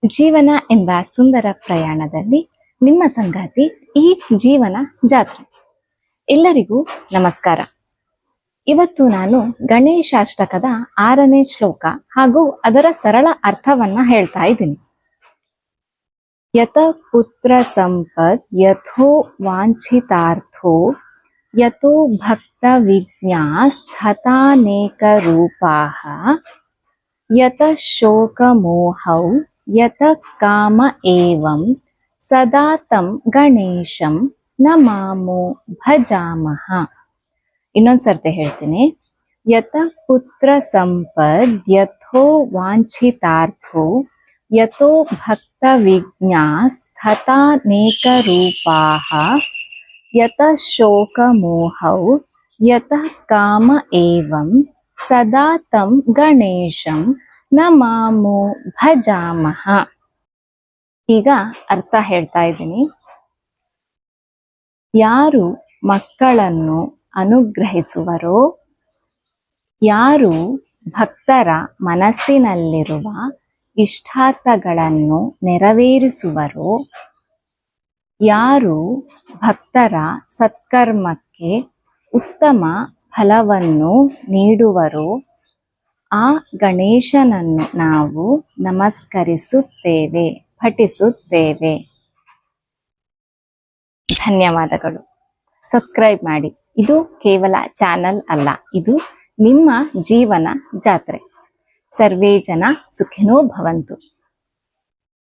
ಜೀವನ ಎಂಬ ಸುಂದರ ಪ್ರಯಾಣದಲ್ಲಿ ನಿಮ್ಮ ಸಂಗಾತಿ ಈ ಜೀವನ ಜಾತ್ರೆ. ಎಲ್ಲರಿಗೂ ನಮಸ್ಕಾರ. ಇವತ್ತು ನಾನು ಗಣೇಶಾಷ್ಟಕದ 6ನೇ ಶ್ಲೋಕ ಹಾಗೂ ಅದರ ಸರಳ ಅರ್ಥವನ್ನ ಹೇಳ್ತಾ ಇದ್ದೀನಿ. ಯತ ಪುತ್ರ ಸಂಪತ್ ಯಥೋ ವಾಂಛಿತಾರ್ಥೋ ಯಥೋ ಭಕ್ತ ವಿಜ್ಞಾಸ್ತಥಾನೇಕ ರೂಪಾಃ ಯತ ಶೋಕ ಮೋಹೌ ಯತ ಕಾಮ ಏವಂ ಸದಾ ತಂ ಗಣೇಶಂ ನಮಾಮೋ ಭಜಾಮಹ. ಇನ್ನೊಂದ್ಸರ್ತಿ ಹೇಳ್ತೀನಿ. ಯತ ಪುತ್ರ ಸಂಪದ್ ಯಥೋ ವಾಂಛಿತಾರ್ಥೋ ಯಥೋ ಭಕ್ತ ವಿಜ್ಞಾಸ್ತಥಾನೇಕ ರೂಪಾಃ ಯತ ಶೋಕ ಮೋಹೌ ಯತ ಕಾಮ ಏವಂ ಸದಾ ತಂ ಗಣೇಶಂ ನಮಾಮೋ ಭಜಾಮಹ. ಈಗ ಅರ್ಥ ಹೇಳ್ತಾ ಇದ್ದೀನಿ. ಯಾರು ಮಕ್ಕಳನ್ನು ಅನುಗ್ರಹಿಸುವರೋ, ಯಾರು ಭಕ್ತರ ಮನಸ್ಸಿನಲ್ಲಿರುವ ಇಷ್ಟಾರ್ಥಗಳನ್ನು ನೆರವೇರಿಸುವರೋ, ಯಾರು ಭಕ್ತರ ಸತ್ಕರ್ಮಕ್ಕೆ ಉತ್ತಮ ಫಲವನ್ನು ನೀಡುವರೋ ಆ ಗಣೇಶನನ್ನು ನಾವು ನಮಸ್ಕರಿಸುತ್ತೇವೆ, ಪಠಿಸುತ್ತೇವೆ. ಧನ್ಯವಾದಗಳು. ಸಬ್ಸ್ಕ್ರೈಬ್ ಮಾಡಿ. ಇದು ಕೇವಲ ಚಾನಲ್ ಅಲ್ಲ, ಇದು ನಿಮ್ಮ ಜೀವನ ಜಾತ್ರೆ. ಸರ್ವೇ ಜನ ಸುಖಿನೋ ಭವಂತು.